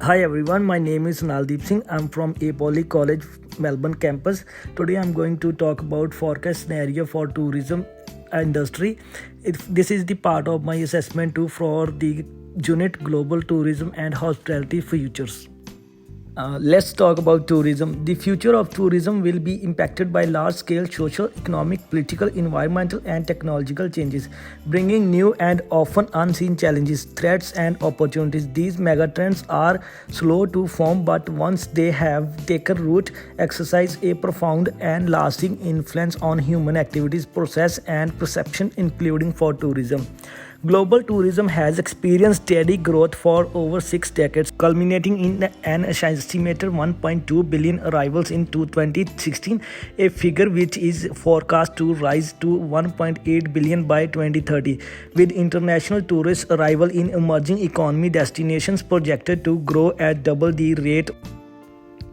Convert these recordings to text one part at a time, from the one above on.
Hi everyone, my name is Naldeep Singh. I'm from A Poly College, Melbourne campus. Today I'm going to talk about forecast scenario for tourism industry. This is the part of my assessment too for the unit Global Tourism and Hospitality Futures. Let's talk about tourism. The future of tourism will be impacted by large-scale social, economic, political, environmental, and technological changes, bringing new and often unseen challenges, threats, and opportunities. These megatrends are slow to form, but once they have taken root, exercise a profound and lasting influence on human activities, process, and perception, including for tourism. Global tourism has experienced steady growth for over 6 decades, culminating in an estimated 1.2 billion arrivals in 2016, a figure which is forecast to rise to 1.8 billion by 2030, with international tourist arrival in emerging economy destinations projected to grow at double the rate.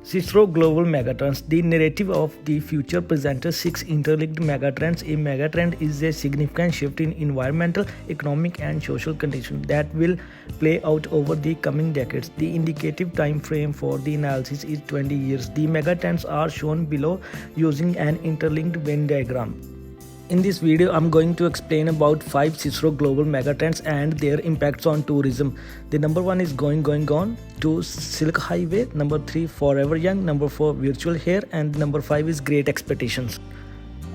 CICRO Global Megatrends. The narrative of the future presents 6 interlinked megatrends. A megatrend is a significant shift in environmental, economic, and social conditions that will play out over the coming decades. The indicative time frame for the analysis is 20 years. The megatrends are shown below using an interlinked Venn diagram. In this video, I'm going to explain about 5 CICRO global megatrends and their impacts on tourism. The number 1 is Going Gone, 2 Silk Highway, number 3 Forever Young, number 4 Virtual Hair, and number 5 is Great Expectations.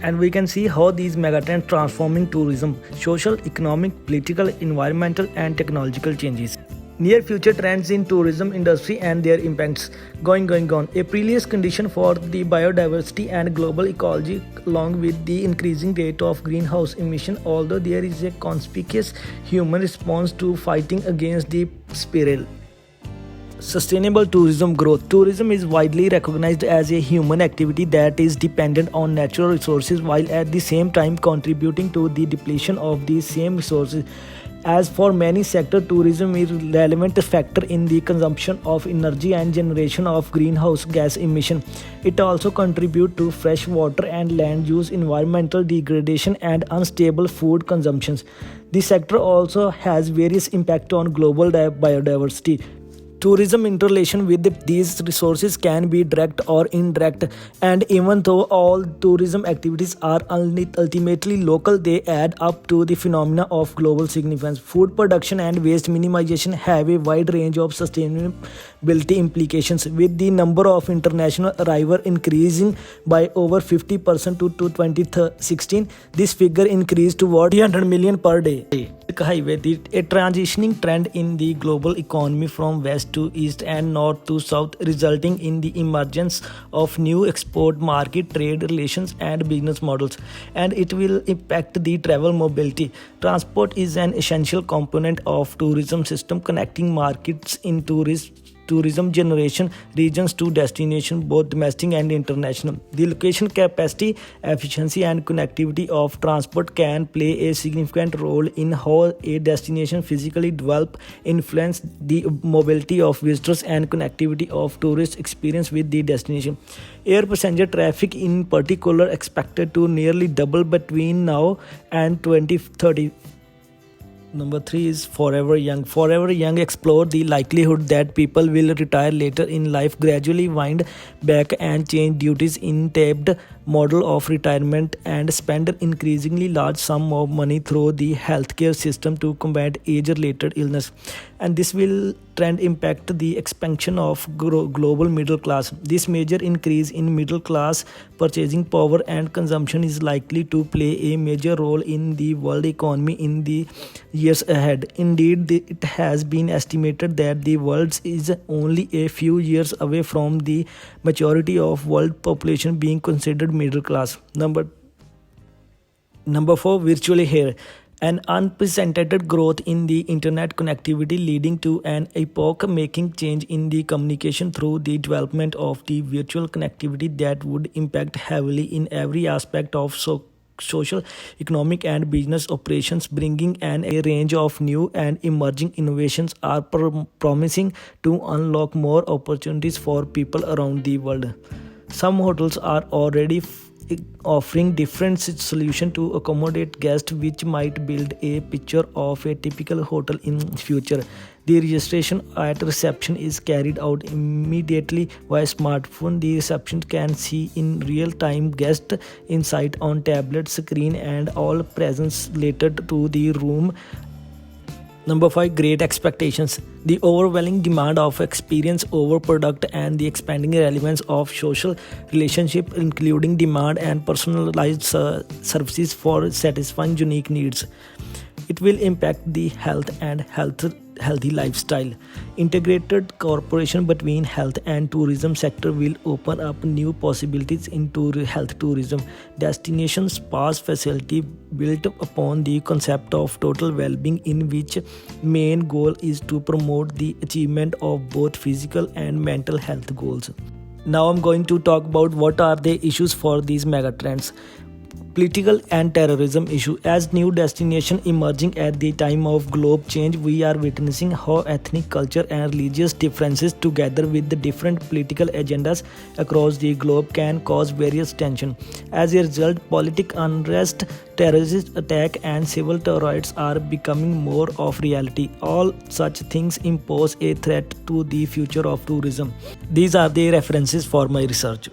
And we can see how these megatrends transforming tourism, social, economic, political, environmental, and technological changes. Near future trends in tourism industry and their impacts. Going Gone, a perilous condition for the biodiversity and global ecology along with the increasing rate of greenhouse emission, although there is a conspicuous human response to fighting against the spiral. Sustainable tourism growth. Tourism is widely recognized as a human activity that is dependent on natural resources while at the same time contributing to the depletion of these same resources. As for many sectors, tourism is a relevant factor in the consumption of energy and generation of greenhouse gas emission. It also contributes to fresh water and land use, environmental degradation, and unstable food consumptions. The sector also has various impact on global biodiversity. Tourism interrelation with these resources can be direct or indirect, and even though all tourism activities are ultimately local, they add up to the phenomena of global significance. Food production and waste minimization have a wide range of sustainability implications, with the number of international arrivals increasing by over 50% to 2016. This figure increased to 300 million per day. Highway, a transitioning trend in the global economy from west to east and north to south, resulting in the emergence of new export market, trade relations, and business models, and it will impact the travel mobility. Transport is an essential component of tourism system, connecting markets in tourism generation regions to destination, both domestic and international. The location capacity, efficiency, and connectivity of transport can play a significant role in how a destination physically develop, influence the mobility of visitors and connectivity of tourist experience with the destination. Air passenger traffic in particular expected to nearly double between now and 2030. Number 3 is Forever Young. Forever Young explore the likelihood that people will retire later in life, gradually wind back and change duties in tapped model of retirement, and spend increasingly large sum of money through the healthcare system to combat age-related illness. And this will trend impact the expansion of global middle class. This major increase in middle class purchasing power and consumption is likely to play a major role in the world economy in the years ahead. Indeed, it has been estimated that the world is only a few years away from the majority of world population being considered middle class. Number 4, Virtual Hair. An unprecedented growth in the internet connectivity leading to an epoch-making change in the communication through the development of the virtual connectivity that would impact heavily in every aspect of social, economic, and business operations, bringing a range of new and emerging innovations are promising to unlock more opportunities for people around the world. Some hotels are already offering different solutions to accommodate guests, which might build a picture of a typical hotel in future. The registration at reception is carried out immediately via smartphone. The reception can see in real time guest insight on tablet screen and all presents related to the room. Number 5, great expectations. The overwhelming demand of experience over product and the expanding relevance of social relationship, including demand and personalized services for satisfying unique needs. It will impact the healthy lifestyle. Integrated cooperation between health and tourism sector will open up new possibilities in health tourism. Destination spas facility built upon the concept of total well-being, in which main goal is to promote the achievement of both physical and mental health goals. Now I'm going to talk about what are the issues for these megatrends. Political and terrorism issue. As new destination emerging at the time of globe change, we are witnessing how ethnic, culture and religious differences together with the different political agendas across the globe can cause various tension. As a result, political unrest, terrorist attack and civil rights are becoming more of reality. All such things impose a threat to the future of tourism. These are the references for my research.